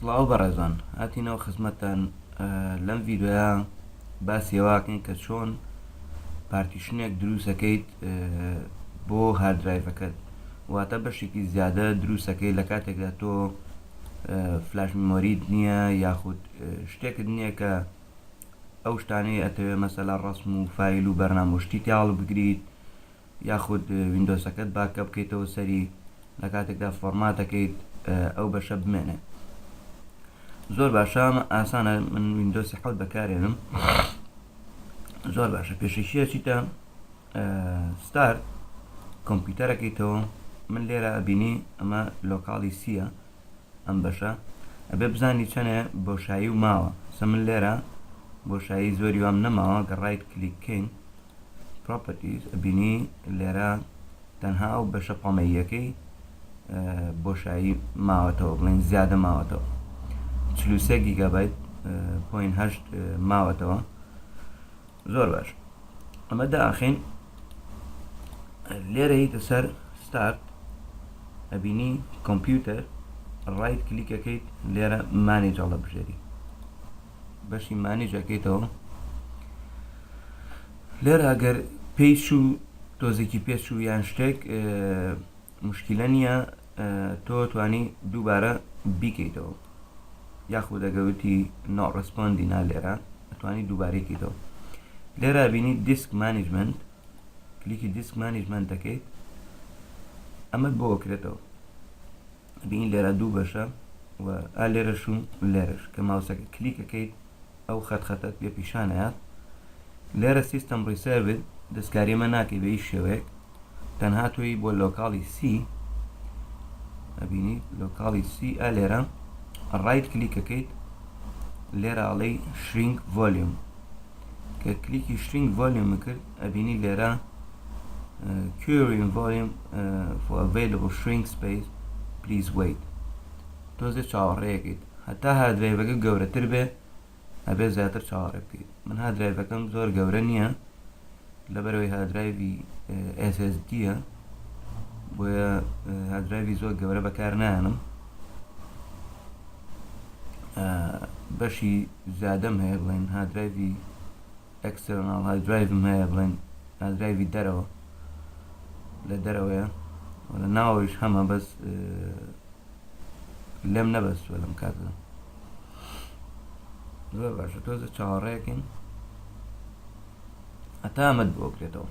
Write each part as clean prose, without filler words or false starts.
سڵاو بەڕێزان، هاتینەوە خزمەتتان لەم ڤیدۆیە باسیەواکەین کە چۆن پارتیشنێک دروستەکەیت بۆ هاردرایڤەکەت، واتە بەشێکی زیادە دروستەکەی لە کاتێکدا تۆ فلاش میمۆریت نییە یاخود شتێکت نییە کە ئەو شتانەی ئەتەوێت مەسەلا ڕەسم و فایل و بەرنامۆشتی تاڵ بگریت یاخود ویندۆسەکەت باکە بکەیتەوە سەری لە کاتێکدا فۆرماتەکەیت ئەو بەشە بمێنێ. زۆر باشە، ئاسانە، من ویندۆسی 7 بەکارێنم. زۆر باشە، پێشەکیە چیتە ستارت کۆمپیوتەرەکەیتەوە. من لێرە ئەبینی ئەمە لۆکاڵی سیە، ئەم بەشە ئەبێ بزانی چەنێ بۆشایی و ماوە. سە من لێرە بۆشایی زۆری وام نەماوە، کە ڕایت کلیککەین پرۆپەرتیز ئەبینی لێرە تەنها ئەو بەشە پەمەییەکەی بۆشایی ماوەتەوە، بڵێن زیادە ماوەتەوە، 43 گیگابایت پۆین 8 ماوەتەوە. زۆر باش، ئەمە داخین لێرە هیتە سەر ستارت، ئەبینی کۆمپیوتەر، ڕایت کلیکەکەیت لێرە مانیج هەڵە بژێری، بەشی مانیج ئەکەیتەوە. لێرە ئەگەر پێیچ و تۆزێکی پێچ و یان شتێک مشکلە نییە، تۆ توانی دووبارە بیکەیتەوە، یاخود ئەگەوتی نۆت ڕسپۆندینا لێرە ئەتوانی دووبارەیەکەیتەوە. لێرە بینی دیسک مانیجمنت، کلیکی دیسک مانیجمنت دەکەیت، ئەمە بۆ ئەکرێتەوە. بینی لێرە دوو بەشە و لێرەش و لێرەش کە ماوسەکە کلیکەکەیت ئەو خەتخەتەت پێ پیشانەیە. لێرە سیستەم ڕیسێڤت دەستکاریمە ناکەی بە هیچ شێوەیەک، تەنها تۆی بۆ لۆکاڵی سی، ئەبینی لۆکاڵی سی لێرە ڕایت کلیکەکەیت، لێرە ئەڵێی شرینک ڤۆلیوم، کە کلیکی شرینک ڤۆلیوم کرد ئەبینی لێرە querying volume for available shrink space please wait. تۆزێ چاوەڕێیەکەیت، هەتا هاردرایڤەکە گەورەتر بێ ئەبێ زیاتر چاوەڕێ بکەیت. من هاردرایڤەکەم زۆر گەورە نییە، لەبەرەوەی هاردرایڤی SSDە، بۆیە هاردرایڤی زۆر گەورە بەکار نایەنم. بەشی زیادەم هەیە، بڵێن هاردرایڤی ئەکستەرناڵ هاردرایڤم هەیە، بڵێن هاردرایڤی دەرەوە، لە دەرەوەیە، لە ناوەویش هەمە، بەس لێم نەبەستووە لەم کاتدا. زۆر باشە، تۆزە چاوەڕێیەکەین هەتا ئەمەد بۆ بکرێتەوە.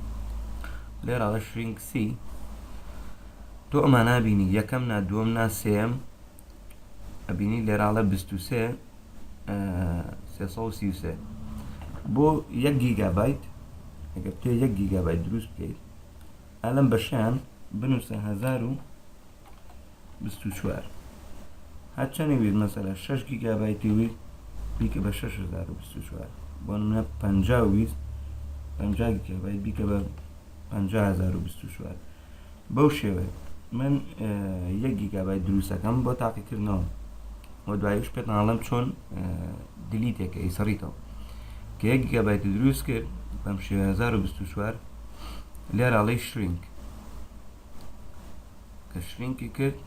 لێرەڵە شرینک سی، تۆ ئەمە نابینی، یەکەم نا، دووەم نا، سێەم، ئەبینی لێراڵە 23 333 بۆ 1 گیگابایت. ئەگەر تۆ 1 گیگابایت دروست بکەیت، ئەلەم بەشیان بنووسە 1024، هەر چەندی وید، مەسەلا 6 گیگابایتی وید بیکە بە 6024، بۆ نمونە 50 وید 50 گیگابایت بیکە بە 50024. بەو شێوەیە من 1 گیگابایت دروستەکەم بۆ تاقیکردنەوە، و دواییش پێتان ئەڵێم چۆن دیلیتێکە ئەیسەڕیتەوە. کە 1 گیگابایتی دروست کرد بەم شێوە 1024، لێرە ئەڵێی شرینک، کە شرینکی کرد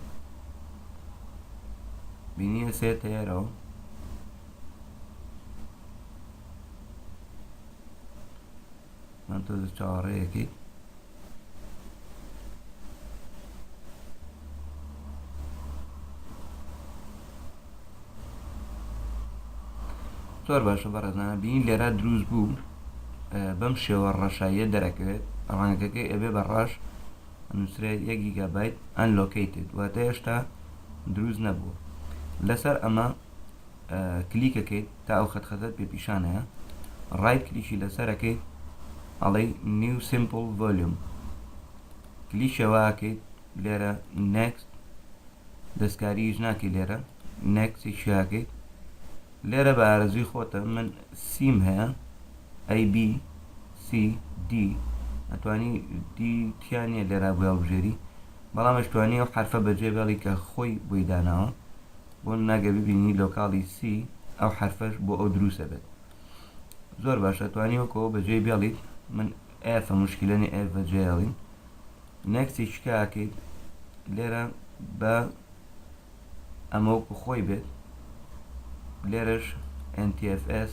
بینیە سێتە ئێرەوە، من تۆزە چاوەڕێیەکەیت. زۆر باشە بەڕێزانە، بینی لێرە دروست بوو، بەم شێوە ڕەشاییە دەرەکەوێت، ڕەنگەکەی ئەبێ بە ڕەش نووسرێت 1 گیگابایت ئەنلۆکەیتد، واتە هێشتا دروست نەبووە. لەسەر ئەمە کلیکەکەیت تا ئەو خەتخەتەت پێ پیشانەیە، ڕایت کلیشی لەسەرەکەیت، ئەڵێی نیو سیمپل ڤۆلیوم، کلیشەوەکەیت لێرە نێکست، دەستکاریش ناکەی لێرە نێکسیشیاکەیت. لێرە بە ئارەزوی خۆتە، من سیم هەیە AB CD، ئەتوانی دی تیانە لێرە بۆ هەڵبژێری، بەڵام ئەشتوانی ئەو حرفە بەجێ بێڵی کە خۆی بۆی داناوە، بۆ ناگە ببینی لۆکاڵی سی ئەو حرفەش بۆ ئەو دروستە بێت. زۆر باشە، توانی وەکەوە بەجێ بێڵیت، من ئێفە مشکلەنی ئێف بەجێڵین، نێکسی شکاکەیت لێرە بە ئەمە وەکو خۆی بێت، لێرەش NTFS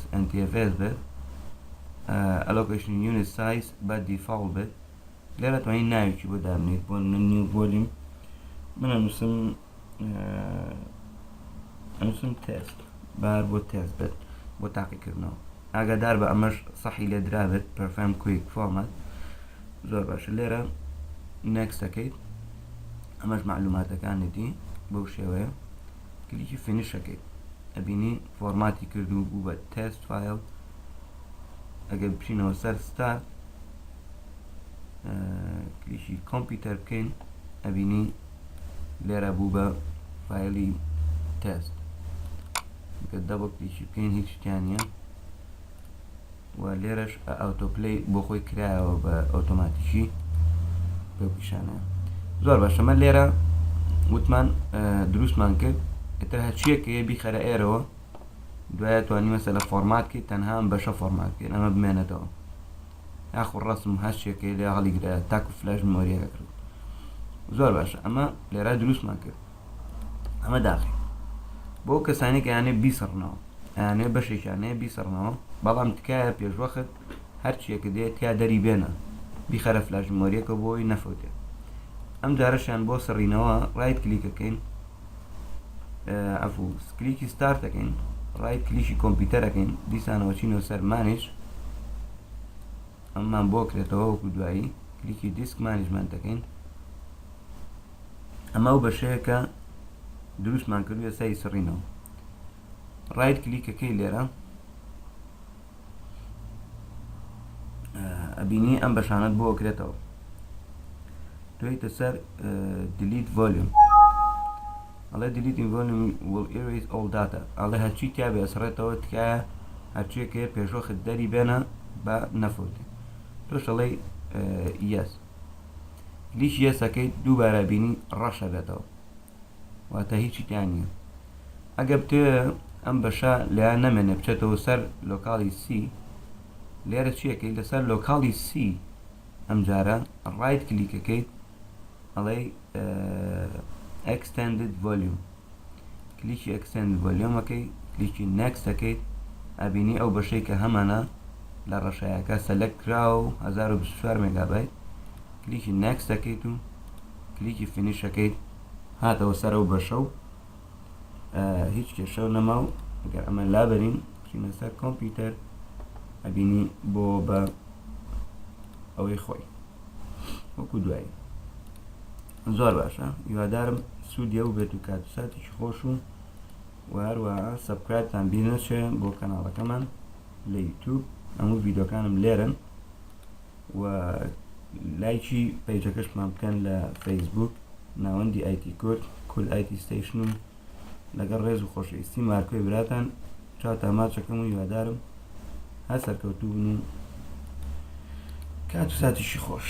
بێت allocation unit size بە default بێت لێرە توانین ناوێکی بۆ دابنێت بۆ new volume من ئەنووسم تست بار بۆ تست بێت بۆ تاقیکردنەوە ئاگادار بە ئەمەش سەحی لێ درابێت perform quick format زۆر باشە لێرە next دەکەیت ئەمەش معلوماتەکانێتی بەو شێوەیە کلیکی finish دەکەیت ئەبینی فۆرماتی کردو بوو بە test file ئەگەر بچینەوە سەر start کلیکی کۆمپیوتەر بکەین ئەبینی لێرە بوو بە فایلی تست کە دەبڵ کلیکی بکەین هیچ شتیان نییە و لێرەش ئەوتۆپلی بۆ خۆی کرایەوە بە ئۆتۆماتیکی بە پیشانەیە زۆر باشە ئەمە لێرە وتمان دروستمان کرد ئێتر هەرچیەکە هەیە بیخەرە ئێرەوە دوایە توانی مەسەلە فۆرماتکەیت تەنها ئەم بەشە فۆرماتکەین ئەمە بمێنێتەوە یاخو ڕەسم هەرچیەکەی لێ هەڵیگرایە تاکو فلاش مۆریەکە کرد زۆر باشە ئەمە لێرە دروستمان کرد ئەمە داخی بۆ کەسانی کە یانێ بیسڕنەوە یانێ بەشێکیانەیە بیسڕنەوە بەڵام تکایە پێشوەخت هەرچیەکە دێت تیا دەری بێنە بیخەرە فلاش مۆریەکە بۆی نەفەوتێت ئەم جارەشیان بۆ سڕینەوە ڕایت کلیکەکەین ئەفو کلیکی ستارت دەکەین ڕایت کلیشی کۆمپیوتەرەکەین دیسانەوە چینەوە سەر مانیج ئەممان بۆ کرێتەوە وەکو دوایی کلیکی دیسک مانیجمنت دەکەین ئەمە و بەشەیە کە دروستمان کردووە سای سڕینەوە ڕایت کلیکەکەی لێرە ئەبینی ئەم بەشانت بۆ کرێتەوە دوێتە سەر delete volume ئەڵێ deleting volume will erase all data ئەڵێ هەرچی تیا بێ ئەسڕێتەوە تکایە هەرچیەکە پێشوەخت دەری بێنە بە نەفوتی تۆش ئەڵێ yes کلیش یەسەکەیت دووبارە بینی ڕەشە بێتەوە واتە هیچی تیان نییە ئەگە بتێ ئەم بەشە لایان نەمێنێ بچێتەوە سەر لۆکاڵی سی لێرە چیەکەی لەسەر لۆکاڵی سی ئەم جارە ڕایت کلیکەکەیت ئەڵێ extended volume کلیکی extended volume ئەەکەی کلیکی next دەکەیت ئەبینی ئەو بەشەی کە هەمانە لە ڕەشایەکە سەلەکت کراوە و 1024 مێگابایت کلیکی next دەکەیت و کلیکی finish دەکەیت هاتەوە سەر ئەو بەشە و هیچ کێشە نەما و ئەگەر ئەمە لابەرین بچینە سەر کۆمپیوتەر ئەبینی بۆ بە ئەوەی خۆی وەکو دوایی زۆر باشە هیوادارم سوودیە و بێت و کات و ساتێکی خۆش و هەروەها سەبسکرایبتان بیر نەچێ بۆ کەناڵەکەمان لە یوتیوب هەموو ڤیدۆکانم لێرن و لایکی پەیجەکەشمان بکەن لە فەیسبوک ناوەندی ئایتی کۆد کول ئایتی ستیشن و لەگەڵ ڕێز و خۆشەویستی مارکۆی براتان چاوتە ماچەکەم و هیوادارم هەر سەرکەوتوو بن و کات و ساتیشی خۆش